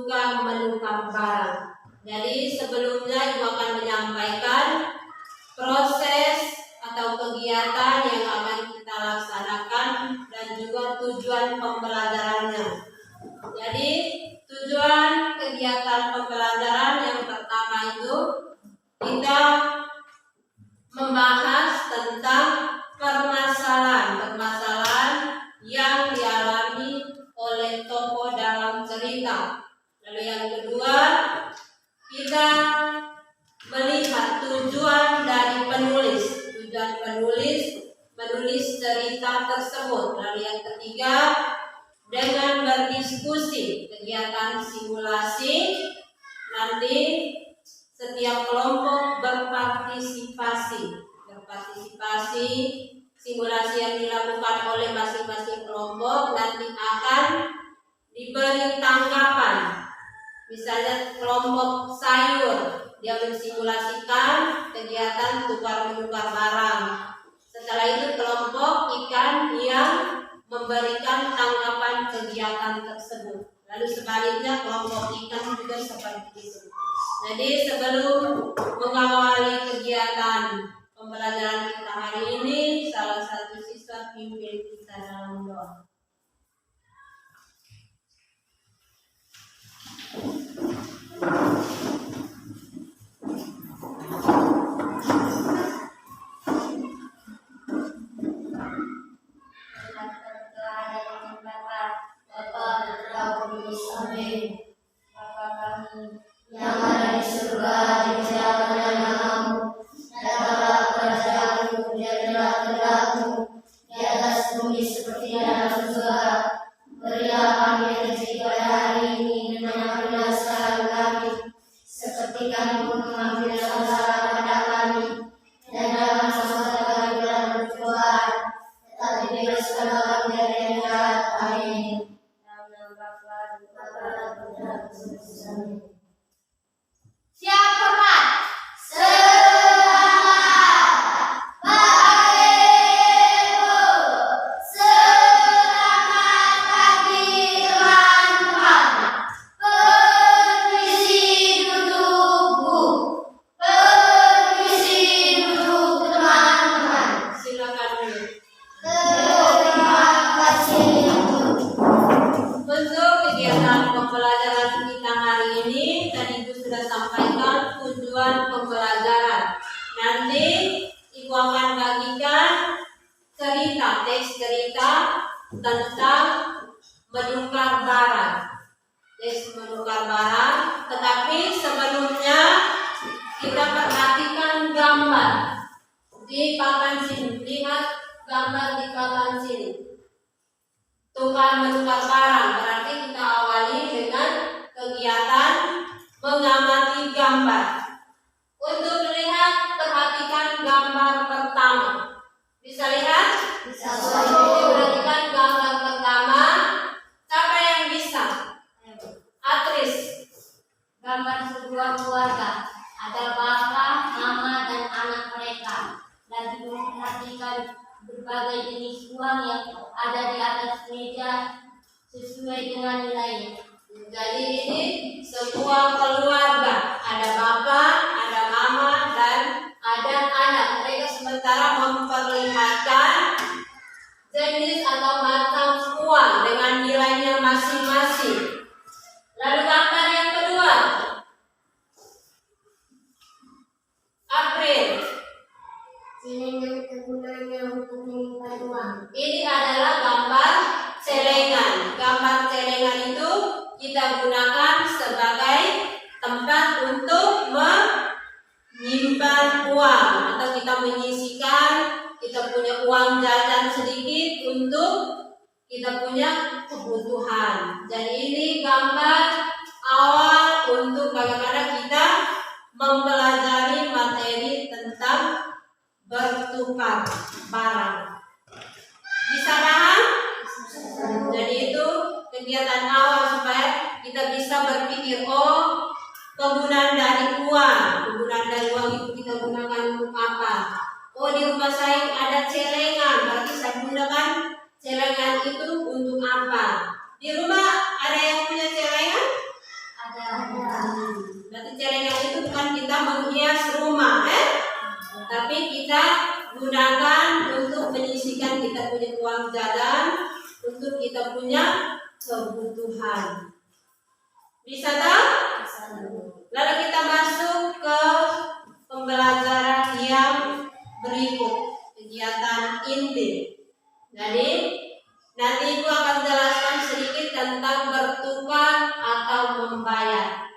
tukar menukar barang. Jadi sebelumnya Ibu akan menyampaikan proses atau kegiatan yang akan kita laksanakan dan juga tujuan pembelajarannya. Jadi tujuan kegiatan pembelajaran yang pertama itu kita membahas tentang permasalahan yang dialami oleh tokoh dalam cerita. Lalu yang kedua, kita melihat tujuan dari penulis, menulis cerita tersebut. Lalu yang ketiga, dengan berdiskusi, kegiatan simulasi, nanti setiap kelompok berpartisipasi, simulasi yang dilakukan oleh masing-masing kelompok nanti akan diberi tanggapan. Misalnya kelompok sayur, dia mensimulasikan kegiatan tukar menukar barang. Setelah itu kelompok ikan yang memberikan tanggapan kegiatan tersebut. Lalu sebaliknya kelompok ikan juga seperti itu. Jadi sebelum mengawali kegiatan pembelajaran kita hari ini, salah satu siswa pimpin kita dalam doa. Bapa kami yang ada di surga, dimuliakan namamu, datanglah kerajaanmu, jadilah kehendakmu di atas bumi seperti di dalam surga. Berilah kami rezeki pada hari ini, dan ampunilah kesalahan kami, seperti kami pun mengampuni kesalahan pada kami, dan jangan masukkan kami dalam pencobaan, tetapi bebaskan kami dari yang jahat. Amin. Siap hormat. Selamat Bapak Ibu. Selamat pagi teman-teman. Permisi duduk Bu. Permisi duduk teman-teman. Silakan dulu. Terima kasih Bu. Untuk kegiatan pembelajaran kita hari ini tadi Ibu sudah sampaikan tujuan pembelajaran. Nanti Ibu akan bagikan teks cerita tentang menukar barang. Tetapi sebelumnya kita perhatikan gambar di papan sini. Lihat gambar di papan sini. Tukar menukar barang, berarti kita awali dengan kegiatan mengamati gambar. Untuk melihat, perhatikan gambar pertama. Bisa lihat? Bisa. Perhatikan gambar pertama. Siapa yang bisa? Atris. Gambar sebuah keluarga. Ada bapak, mama, dan anak mereka. Lagi memperhatikan berbagai jenis uang yang ada di atas meja sesuai dengan nilainya. Jadi ini sebuah keluarga. Ada bapak, ada mama, dan ada anak. Mereka sementara memperlihatkan jenis atau macam uang dengan nilainya masing-masing. Lalu gambar yang kedua. April. Celengan kegunaannya untuk menyimpan uang. Ini adalah gambar celengan. Gambar celengan itu kita gunakan sebagai tempat untuk menyimpan uang atau kita menyisihkan, kita punya uang jajan sedikit untuk kita punya kebutuhan. Jadi ini gambar awal untuk bagaimana kita mempelajari materi tentang bertukar barang. Bisa paham? Jadi itu kegiatan awal supaya kita bisa berpikir, oh kegunaan dari uang itu kita gunakan untuk apa? Oh di rumah saya ada celengan, berarti saya gunakan celengan itu untuk apa? Di rumah ada yang punya celengan? Bisa tak? Lalu kita masuk ke pembelajaran yang berikut, kegiatan inti. Jadi nanti Ibu akan jelaskan sedikit tentang bertukar atau membayar.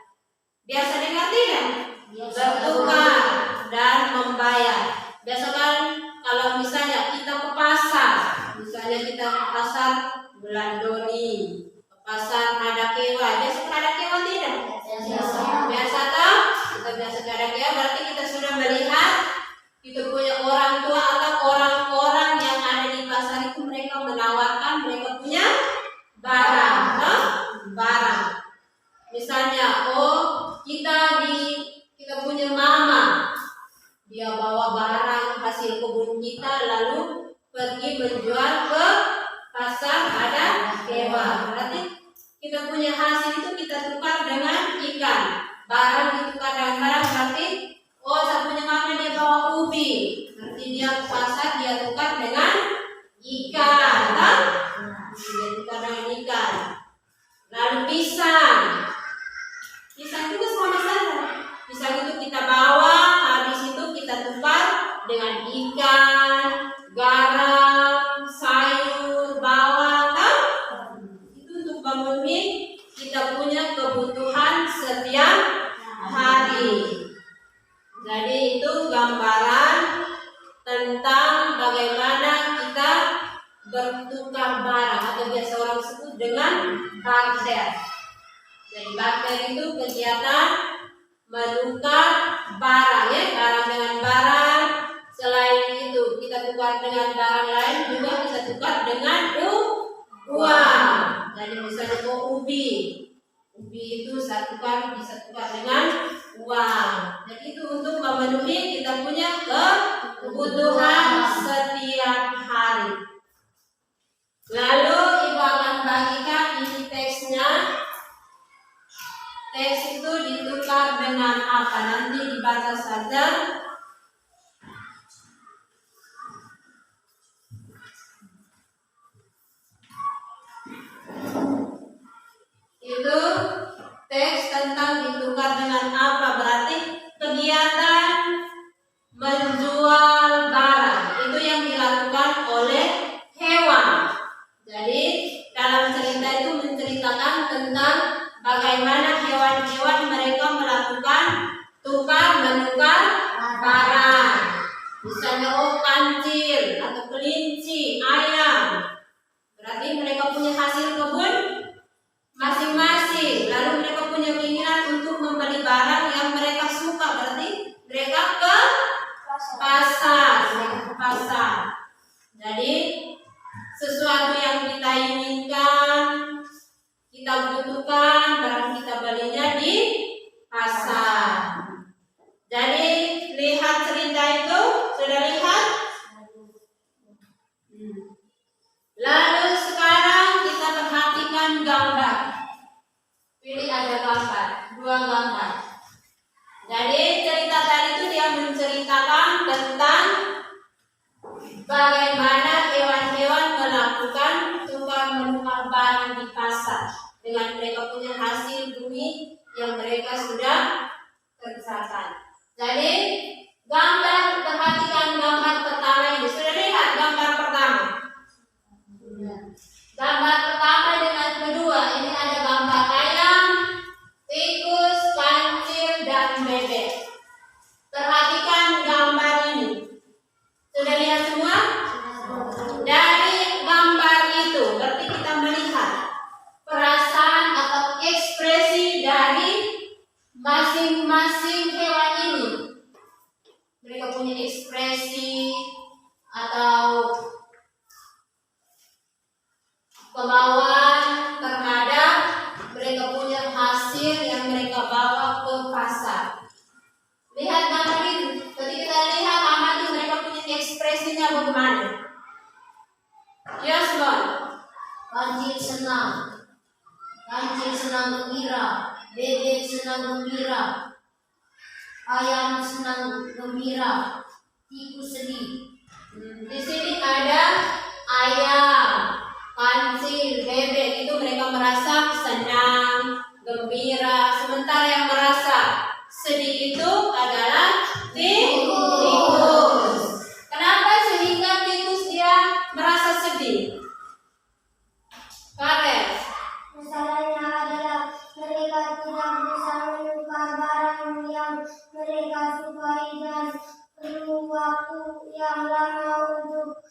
Biasa dengar tidak? Bertukar dan membayar. Biasa kan kalau misalnya kita ke pasar, misalnya kita ke pasar bulan Doni, ke pasar ada kewa. Biasa ada kewa tidak? Biasa tak? Kita biasa ada kewa berarti kita sudah melihat kita punya orang tua atau orang-orang yang ada di pasar itu mereka menawarkan mereka punya barang, barang. Misalnya, kita punya mama, dia bawa barang hasil kebun kita lalu pergi menjual ke pasar ada kewa. Berarti kita punya hasil itu kita tukar dengan ikan. Barang ditukar dengan barang berarti saya punya mama dia bawa ubi, berarti dia ke pasar dia tukar dengan ikan, dia tukar dengan ikan. Lalu pisang itu sama saja. Pisang itu kita bawa, habis itu kita tukar dengan ikan, garam, sayur, bawang, itu untuk memenuhi kita punya kebutuhan setiap hari. Jadi itu gambaran tentang bagaimana kita bertukar barang atau biasa orang sebut dengan barter. Jadi barter itu kegiatan menukar barang, ya, barang dengan barang. Selain itu kita tukar dengan barang lain juga kita tukar dengan uang. Jadi misalnya ubi itu satu kali bisa tukar dengan uang. Jadi itu untuk memenuhi kita punya kebutuhan setiap hari. Lalu Ibu akan bagikan ini teksnya. Teks itu ditukar dengan apa? Nanti dibaca saja. Itu teks tentang ditukar dengan apa? Berarti kegiatan menjual barang itu yang dilakukan oleh hewan. Jadi dalam cerita itu menceritakan tentang bagaimana hewan-hewan mereka melakukan tukar menukar barang. Misalnya kancil atau kelinci, ayam. Berarti mereka punya hasil kebun masing-masing. Lalu mereka punya keinginan untuk membeli barang yang mereka suka. Berarti mereka ke pasar. Jadi sesuatu yang kita inginkan, kita butuhkan, barang kita belinya di pasar. Jadi lihat cerita itu, sudah lihat? Lalu sekarang kita perhatikan gambar. Pilih ada gambar, 2 gambar. Jadi cerita tadi itu dia menceritakan tentang bagaimana hewan-hewan melakukan tukar menukar barang di pasar dengan mereka punya hasil bumi yang mereka sudah kerjakan. Jadi gambar, perhatikan gambar pertama ini. Sudah lihat gambar pertama? Gambar pertama dengan kedua ini ada gambar ayam, tikus, kancil, dan bebek. Perhatikan gambar ini. Sudah lihat semua? Dari gambar itu berarti kita melihat perasaan atau ekspresi dari masing-masing hewan ini. Mereka punya ekspresi atau kemauan terhadap mereka punya hasil yang mereka bawa ke pasar. Lihat gambar itu. Ketika kita lihat gambar itu mereka punya ekspresinya bagaimana? Yes, Bon. Kancil senang gembira, bebek senang gembira, ayam senang gembira, tikus sedih. Di sini ada ayam, kancil, bebek itu mereka merasa senang, gembira, sementara yang merasa sedih itu adalah Titus. Kenapa sehingga Titus dia merasa sedih? Fares. Masalahnya adalah mereka tidak bisa menukar barang yang mereka sukai dan perlu waktu yang lama untuk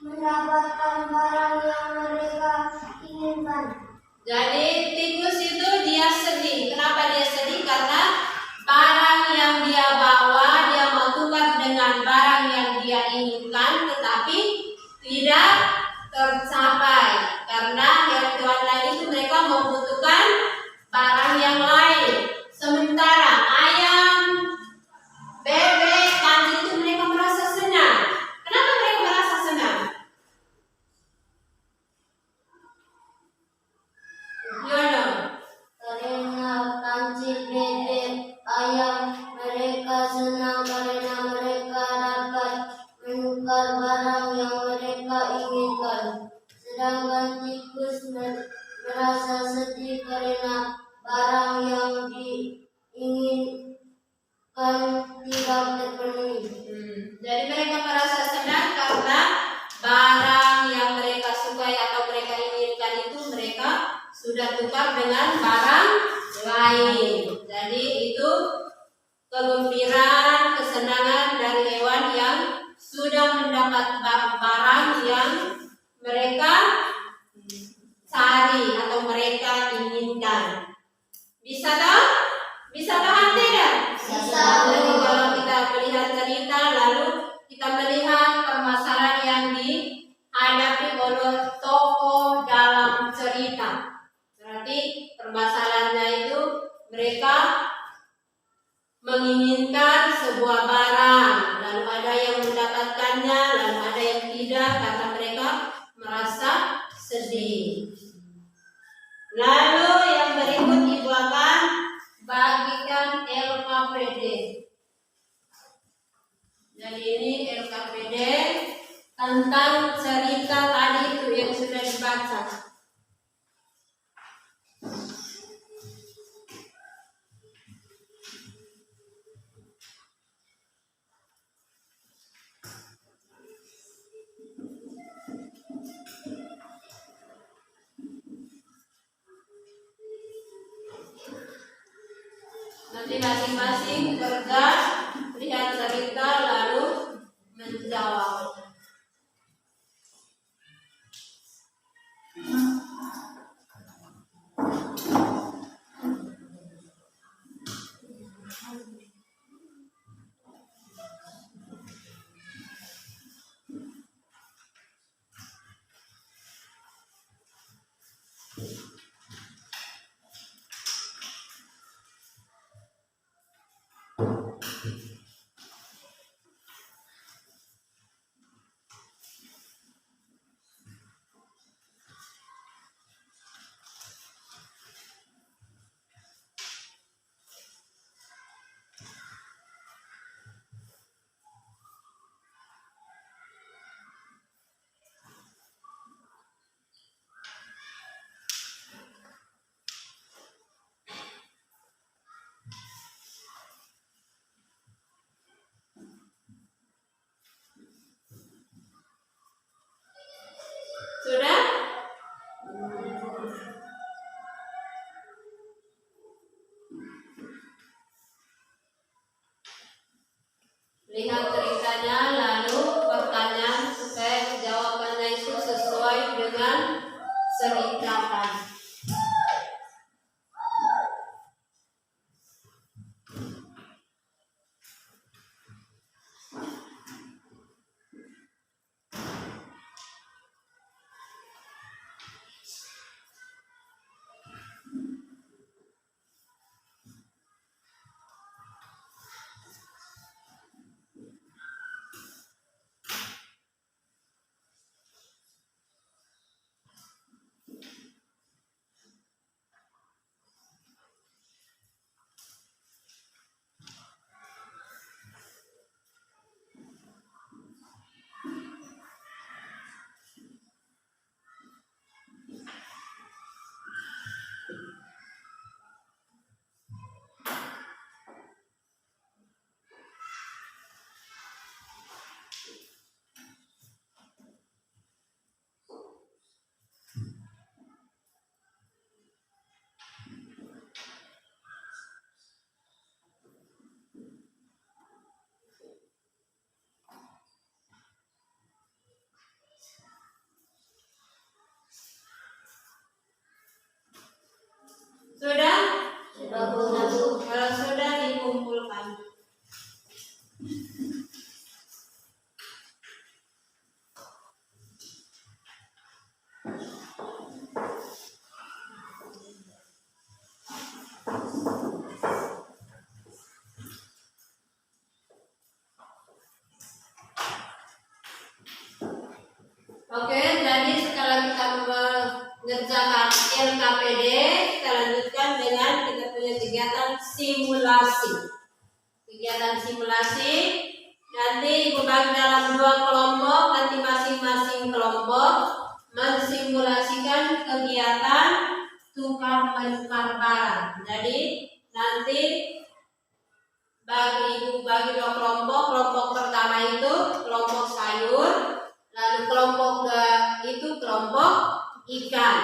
mendapatkan barang yang mereka inginkan. Jadi Titus itu dia sedih. Kenapa dia sedih? Karena barang yang dia bawa dia mau tukar dengan barang yang dia inginkan, tetapi tidak tercapai. Karena yang Tuhan lain itu mereka membutuhkan barang yang lain. Sementara ayam, bebek, kambing itu mereka merasa senang. Kenapa mereka merasa senang? Yono. Karena kancil, bebek, ayam, mereka senang karena mereka dapat menukar barang yang mereka inginkan. Sedangkan Tikus merasa sedih karena barang yang diinginkan tidak terpenuhi. Jadi mereka merasa senang karena barang yang mereka sukai atau mereka inginkan itu mereka sudah tukar dengan barang lain. Jadi itu kegembiraan, kesenangan dari hewan yang sudah mendapat barang yang mereka cari atau mereka inginkan. Bisa tahu? Bisa paham tidak? Bisa. Jadi kalau kita melihat cerita lalu kita melihat permasalahan yang dihadapi oleh tokoh dalam cerita. Berarti permasalahannya itu mereka menginginkan sebuah barang, lalu ada yang mendapatkannya, lalu ada yang tidak karena mereka merasa sedih. Lalu yang berikut ibu akan bagikan LKPD. Jadi ini LKPD tentang cerita tadi itu yang sudah dibaca. Nanti masing-masing cerdas lihat cerita lalu menjawab. Sudah? Lihat ceritanya lalu pertanyaan supaya jawabannya itu sesuai dengan cerita tadi. Oke, jadi setelah kita mengerjakan LKPD, kita lanjutkan dengan kita punya kegiatan simulasi. Kegiatan simulasi nanti Ibu bagi dalam 2 kelompok, nanti masing-masing kelompok mensimulasikan kegiatan tukar menukar barang. Jadi nanti Ibu bagi 2 kelompok. Kelompok pertama itu kelompok sayur, lalu kelompok itu kelompok ikan.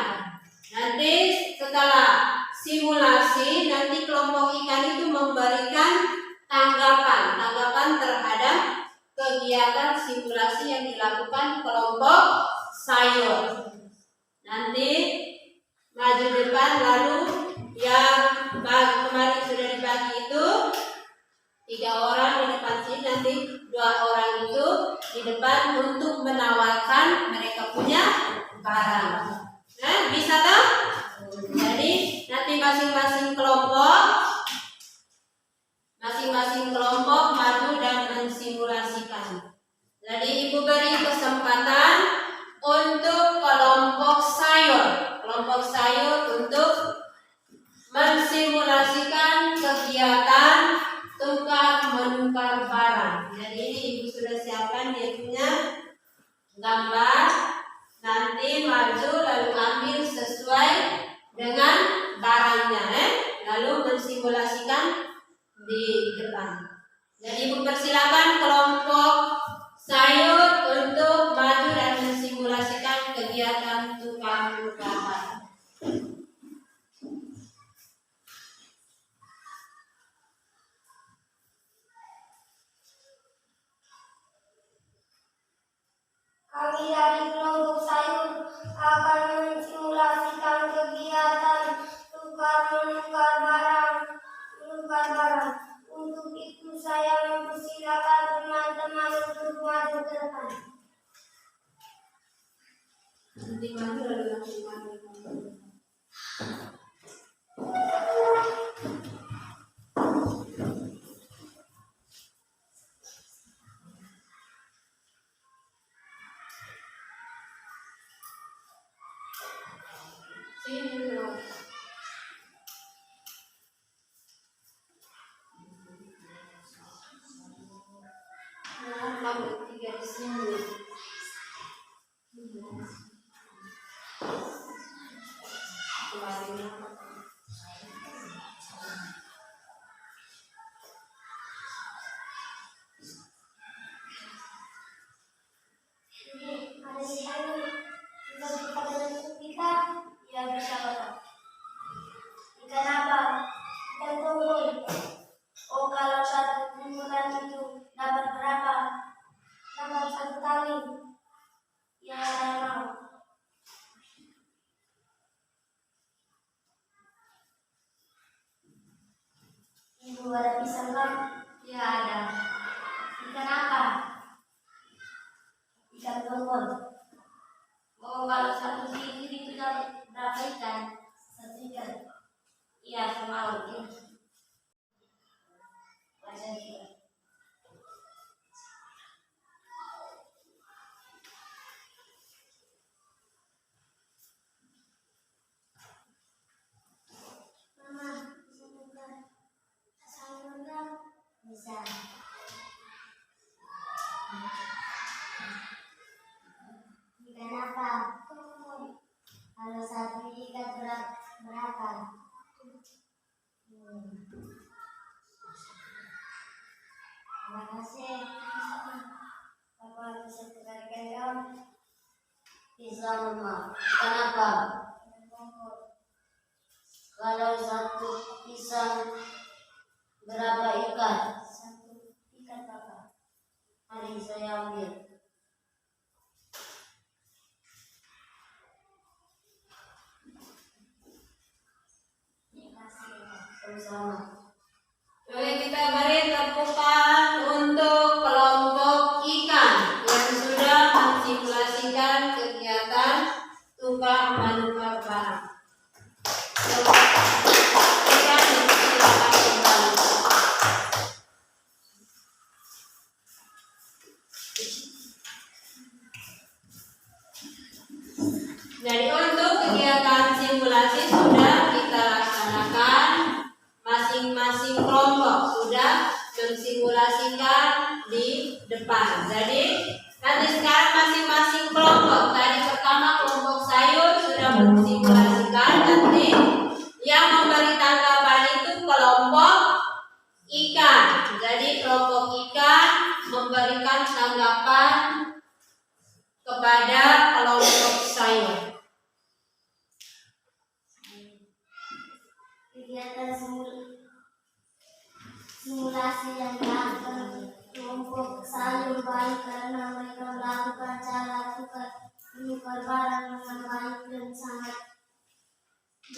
Nanti setelah simulasi, nanti kelompok ikan itu memberikan tanggapan terhadap kegiatan simulasi yang dilakukan kelompok sayur. Nanti maju depan, lalu yang kemarin sudah dibagi itu 3 orang di depan sini, nanti 2 orang itu di depan untuk menawarkan mereka punya barang. Nah, bisa toh? Jadi nanti masing-masing kelompok maju dan mensimulasikan. Jadi Ibu beri kesempatan untuk kelompok sayur untuk mensimulasikan kegiatan tukar menukar barang. Jadi ini Ibu sudah siapkan dia punya gambar. Nanti maju lalu ambil sesuai dengan barangnya, lalu mensimulasikan di depan. Jadi Ibu persilakan kelompok sayur untuk maju dan mensimulasikan kegiatan tukar menukar barang. Kami dari kelompok sayur akan mensimulasikan kegiatan tukar menukar barang. Untuk itu saya mempersilakan teman-teman untuk maju ke depan. Nanti maju lalu langsung maju. Sini dulu. Kamu 3 di sini. Ada di sana. Jika kita bentuk kita, ya bisa Bapak. Ikan apa? Ikan tunggul. Oh, kalau 1 kumpulan itu dapat berapa? Dapat 1 kali. Ya, saya mau. Ibu ada pisang kan? Ya, ada. Ikan apa? Ikan tunggul. Oh, kalau 1 biji itu dapat berapa ikan? 1 ikan. Iya, saya mau. Baca juga. Mama, bisa buka sayur enggak? Bisa. Ikan apa? Kalau 1 ikan berapa? Terima kasih. Bapak bisa kembalikan jawab. Bisa, Mama. Kenapa? Kalau 1 pisang berapa ikan? 1 ikan, Bapak. Mari saya ambil. Terima kasih, sama-sama. Oke, kita beri tepukan untuk kelompok ikan yang sudah mensimulasikan kegiatan tukar menukar barang. Ikan dipersilakan kembali. kepada kelompok sayur. Kegiatan simulasi yang dilakukan kelompok sayur baik karena mereka melakukan cara tukar barang dengan baik dan sangat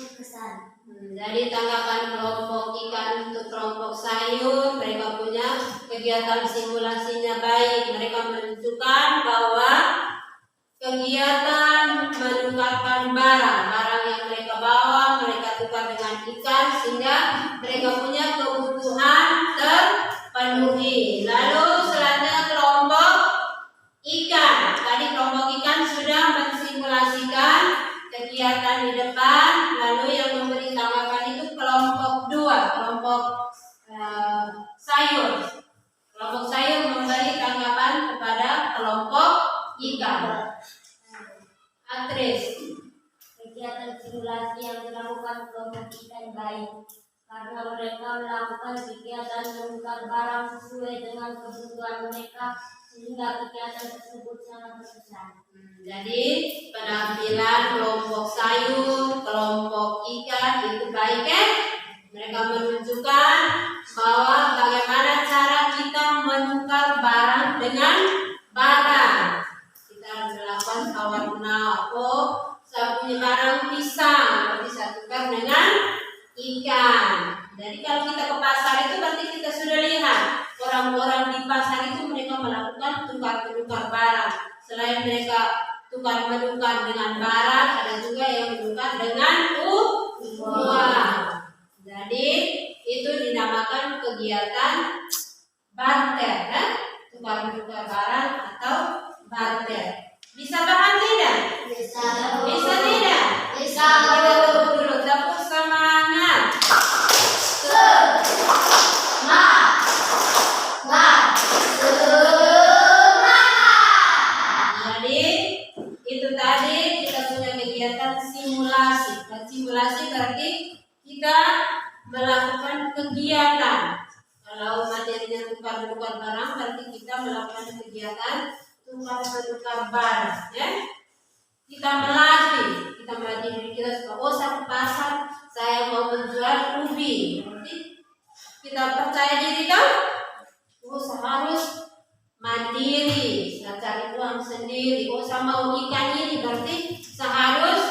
berkesan. Dari tanggapan kelompok ikan untuk kelompok sayur, mereka punya kegiatan simulasinya baik. Mereka menunjukkan bahwa kegiatan menukarkan barang yang mereka bawa, mereka tukar dengan ikan sehingga mereka punya kebutuhan terpenuhi. Lalu selanjutnya kelompok ikan. Tadi kelompok ikan sudah mensimulasikan kegiatan di depan. Lalu yang memberi tanggapan itu kelompok 2, kelompok sayur. Kelompok sayur memberi tanggapan kepada kelompok ikan. Atris. Kegiatan simulasi yang dilakukan kelompok ikan baik karena mereka melakukan kegiatan menukar barang sesuai dengan kebutuhan mereka sehingga kegiatan tersebut sangat berkesan. Jadi penampilan kelompok sayur, kelompok ikan itu baik kan? Mereka menunjukkan bahwa bagaimana cara kita menukar barang dengan barang. Kita melakukan tawar menawar. Oh, saya punya barang pisang, berarti saya tukar dengan ikan. Jadi kalau kita ke pasar itu berarti kita sudah lihat orang-orang di pasar itu mereka melakukan tukar-menukar barang. Selain mereka tukar-menukar dengan barang, ada juga yang menukar dengan uang. Jadi itu dinamakan kegiatan barter, tukar-menukar barang atau barter. Bisa paham tidak? Bisa. Bisa tidak? Bisa. Kita tepuk dulu, tepuk semangat. Jadi itu tadi kita punya kegiatan simulasi. Dan simulasi berarti kita melakukan kegiatan. Kalau materinya tukar-menukar barang, berarti kita melakukan kegiatan tukar-menukar barang. Ya? Kita melatih diri kita. Oh, saya ke pasar, saya mau menjual ubi. Berarti kita percaya diri kan? Oh, saya harus mandiri, saya cari uang sendiri. Oh, saya mau ikan ini, berarti saya harus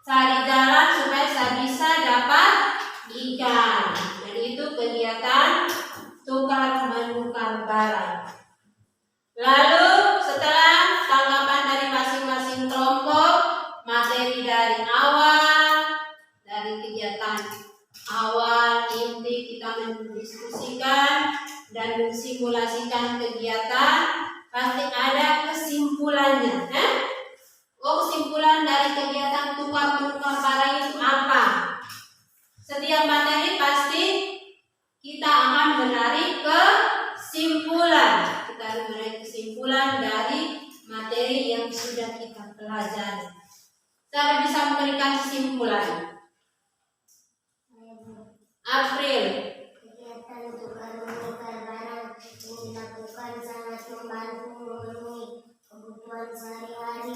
cari jalan supaya saya bisa dapat ikan. Jadi itu kegiatan tukar menukar barang. Lalu setelah tanggapan dari masing-masing kelompok, materi dari awal, dari kegiatan awal inti kita mendiskusikan dan mensimulasikan kegiatan, pasti ada kesimpulannya. Oh, kesimpulan dari kegiatan tukar menukar barang itu apa? Setiap materi pasti kita akan menarik kesimpulan. Kita harus menarik kesimpulan dari materi yang sudah kita pelajari. Saya bisa memberikan kesimpulan. April. Kegiatan tukar menukar barang yang dilakukan sangat membantu memenuhi kebutuhan sehari-hari.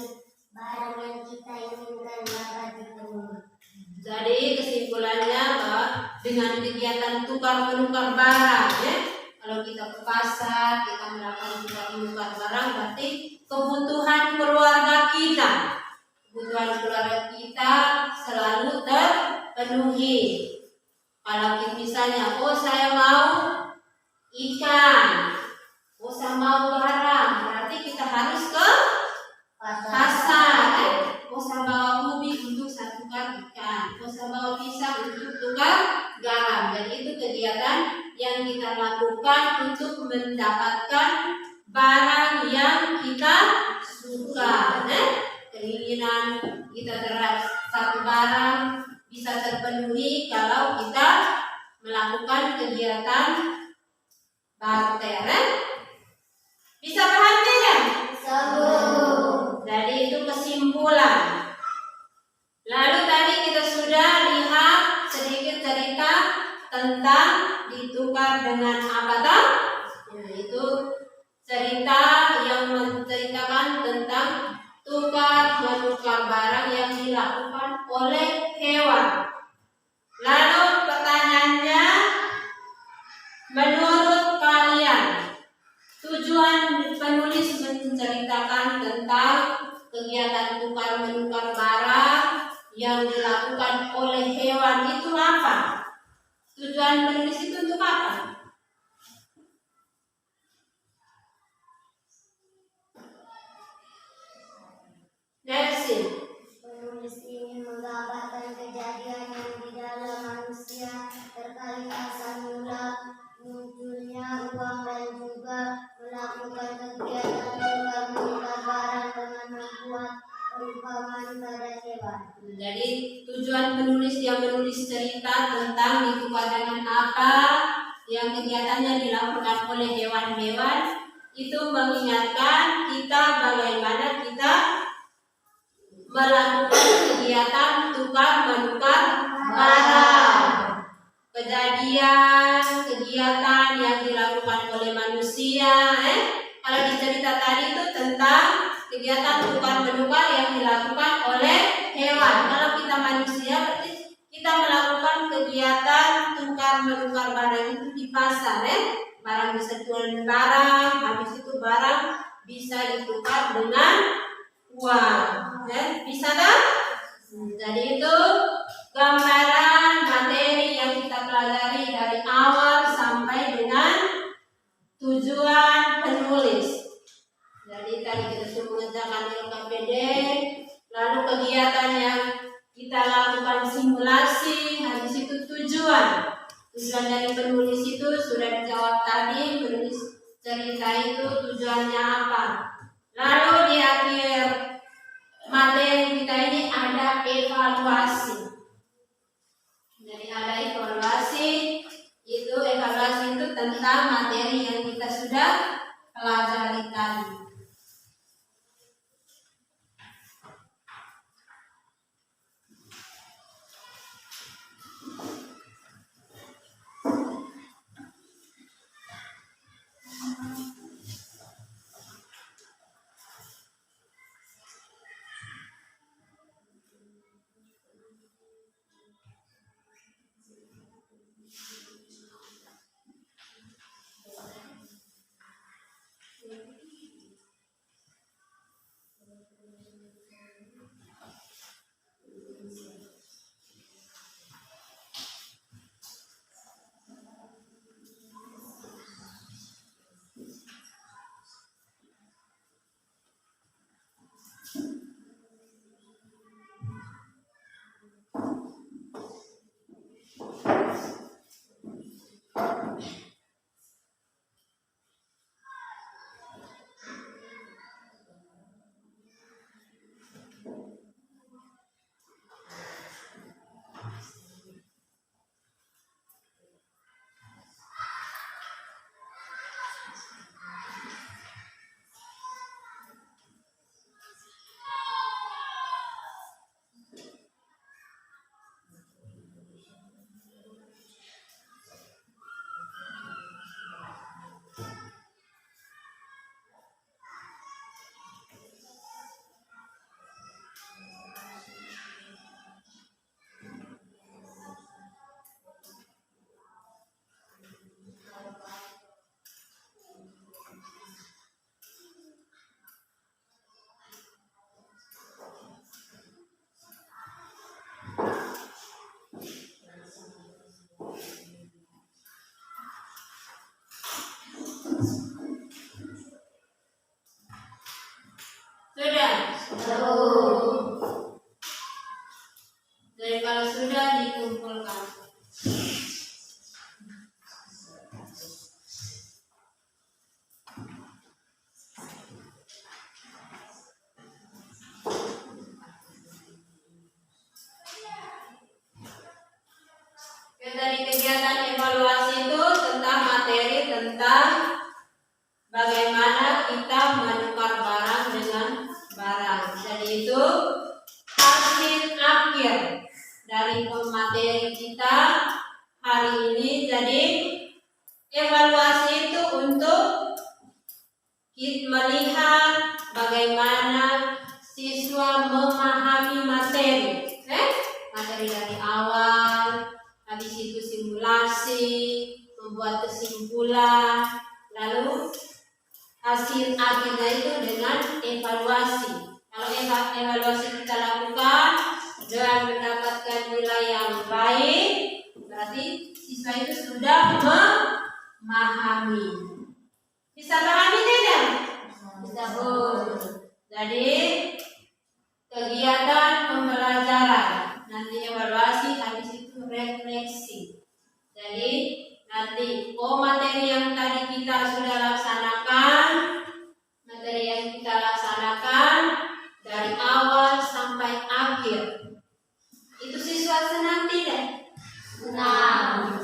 Barang yang kita inginkan dapat dipenuhi. Jadi kesimpulannya bahwa dengan kegiatan tukar menukar barang, ya, kalau kita ke pasar, kita melakukan tukar menukar barang, berarti kebutuhan keluarga kita selalu terpenuhi. Kalau misalnya, oh saya mau ikan, oh saya mau garam, berarti kita harus ke pasar. Oh saya bawa ubi untuk saya tukar ikan, oh saya bawa pisang untuk tukar garam. Jadi itu kegiatan yang kita lakukan untuk mendapatkan barang yang kita suka. Keinginan kita terhadap satu barang bisa terpenuhi kalau kita melakukan kegiatan barter. Bisa paham tidak? Jadi itu kesimpulan. Lalu tadi kita sudah lihat sedikit cerita tentang ditukar dengan apa toh? Itu cerita yang menceritakan tentang tukar menukar barang yang dilakukan oleh hewan. Lalu pertanyaannya, menurut kalian tujuan penulis menceritakan tentang kegiatan tukar menukar barang yang dilakukan oleh hewan itu apa? Tujuan penulis itu untuk apa? Nelson. Penulis ingin menggambarkan kejadian yang di dalam manusia terkait asal mula munculnya uang dan juga melakukan kegiatan tukar menukar barang dengan membuat perumpamaan pada hewan. Jadi tujuan penulis yang menulis cerita tentang ditukar dengan apa yang kegiatannya dilakukan oleh hewan-hewan itu mengingatkan kita bagaimana kita melakukan kegiatan tukar menukar barang. Kegiatan yang dilakukan oleh manusia. Kalau di cerita tadi itu tentang kegiatan tukar menukar yang dilakukan oleh hewan. Kalau kita manusia berarti kita melakukan kegiatan tukar menukar barang itu di pasar. Barang bisa jual barang, habis itu barang bisa ditukar dengan uang. Bisa kan? Jadi itu gambaran materi yang kita pelajari dari awal sampai dengan tujuan penulis. Jadi tadi kita sudah mengerjakan LKPD, lalu kegiatan yang kita lakukan simulasi, habis itu tujuan. Tujuan dari penulis itu sudah dijawab tadi, penulis cerita itu tujuannya apa. Lalu di akhir materi kita ini ada evaluasi. Jadi ada evaluasi itu tentang materi yang kita sudah pelajari tadi. Jadi kalau sudah dikumpulkan. Dari kegiatan evaluasi itu tentang materi tentang bagaimana kita menukar barang dengan barang. Jadi itu hasil akhir dari materi kita hari ini. Jadi evaluasi itu untuk melihat bagaimana siswa situ simulasi, membuat kesimpulan, lalu hasil akhirnya itu dengan evaluasi. Kalau evaluasi kita lakukan dengan mendapatkan nilai yang baik, berarti siswa itu sudah memahami. Bisa pahami tidak? Bisa. Jadi kegiatan pembelajaran, nanti evaluasi, habis itu refleksi. Jadi nanti materi yang tadi kita sudah laksanakan, dari awal sampai akhir, itu siswa senang tidak? Senang.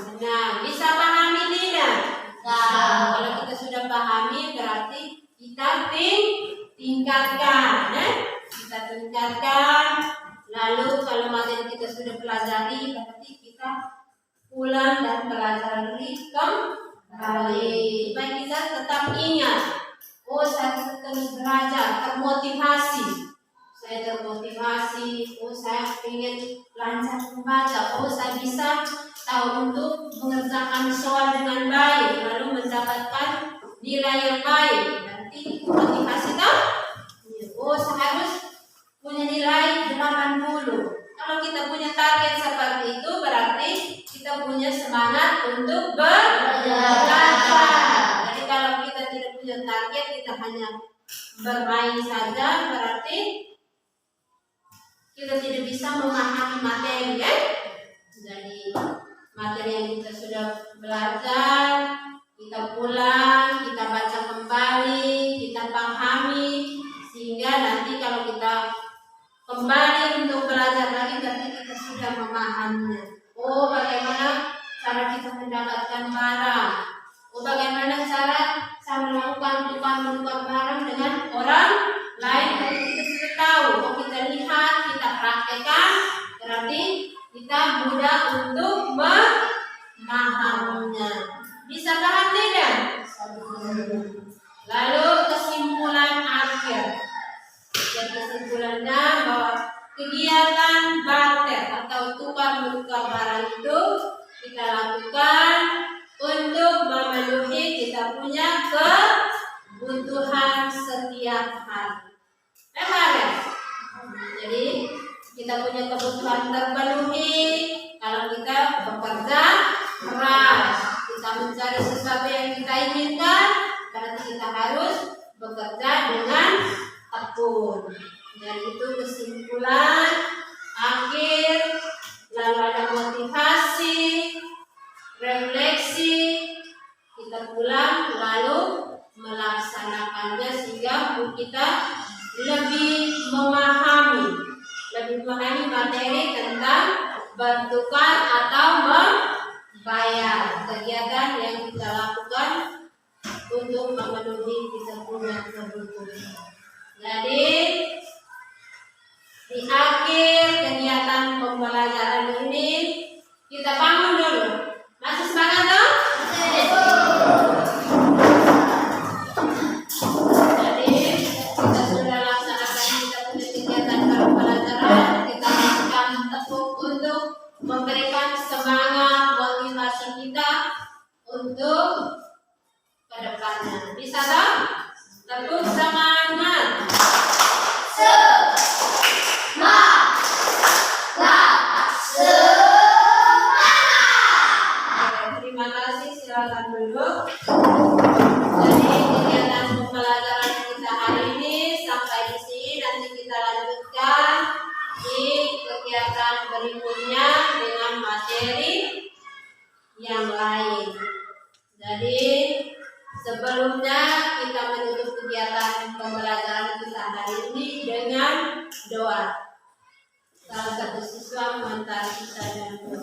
Bisa pahami tidak? Kalau kita sudah pahami, berarti kita tingkatkan. Kita tingkatkan. Lalu kalau materi kita sudah pelajari, berarti kita pulang dan pelajari kembali. Supaya kita tetap ingat. Saya terus belajar, termotivasi. Saya termotivasi. Saya ingin lancar membaca. Saya bisa tahu untuk mengerjakan soal dengan baik, lalu mendapatkan nilai yang baik. Nanti motivasi kan? Saya harus punya nilai 80. Kalau kita punya target seperti itu, berarti kita punya semangat untuk belajar. Jadi kalau kita tidak punya target, kita hanya bermain saja, berarti kita tidak bisa memahami materi, ya? Jadi materi yang kita sudah belajar, kita pulang, kita baca kembali, kita pahami, sehingga nanti kalau kita kembali untuk belajar lagi, berarti kita sudah memahaminya. Bagaimana cara kita mendapatkan barang? Bagaimana cara saya melakukan tukar-menukar barang dengan orang lain? Kalau kita sudah tahu, kita lihat, kita praktekkan, berarti kita mudah untuk memahaminya. Bisa paham tidak? Lalu kesimpulan akhir. Dan kesimpulannya bahwa kegiatan barter atau tukar-menukar barang itu kita lakukan untuk memenuhi kita punya kebutuhan setiap hari. Ya? Jadi kita punya kebutuhan terpenuhi kalau kita bekerja keras, kita mencari sesuatu yang kita inginkan, berarti kita harus bekerja dengan tekun. Dan itu kesimpulan akhir. Lalu ada motivasi, refleksi, kita pulang lalu melaksanakannya sehingga kita lebih memahami materi tentang bertukar atau membayar, kegiatan yang kita lakukan untuk memenuhi kita punya kebutuhan. Jadi di akhir kegiatan pembelajaran ini kita bangun dulu. Masih semangat dong? Jadi kita sudah laksanakan kita punya kegiatan pembelajaran. Kita akan tepuk untuk memberikan semangat motivasi kita untuk ke depannya. Bisa dong? Tepuk semangat. Terima kasih, silakan duduk. Jadi kegiatan pembelajaran kita hari ini sampai di sini, nanti kita lanjutkan di kegiatan berikutnya dengan materi yang lain. Jadi sebelumnya kita menutup kegiatan pembelajaran kita hari ini dengan doa. Salah satu siswa mengantar kita dan doa.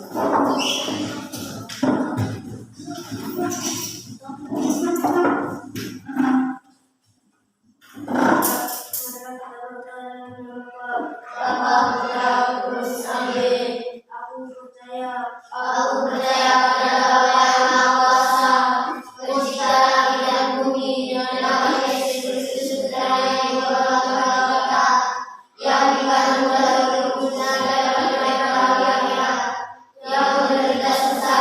Aku percaya pada Bapa yang Maha Kuasa, Pencipta langit dan bumi, dan pada Yesus Kristus Putranya yang dibawa kita, yang dikandung dari keputusan dan daripada maryam, yang menderita susah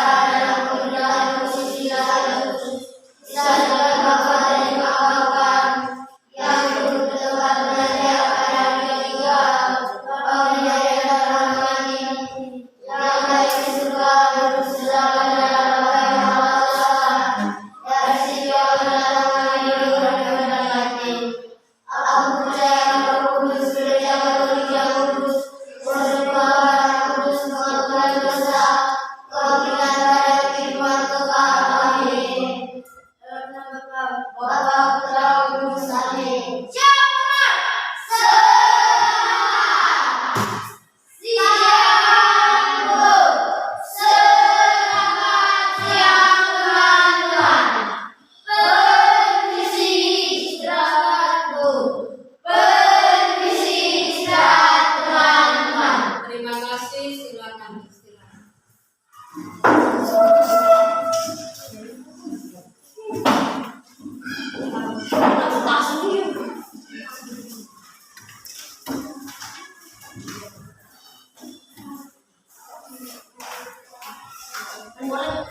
Boleh.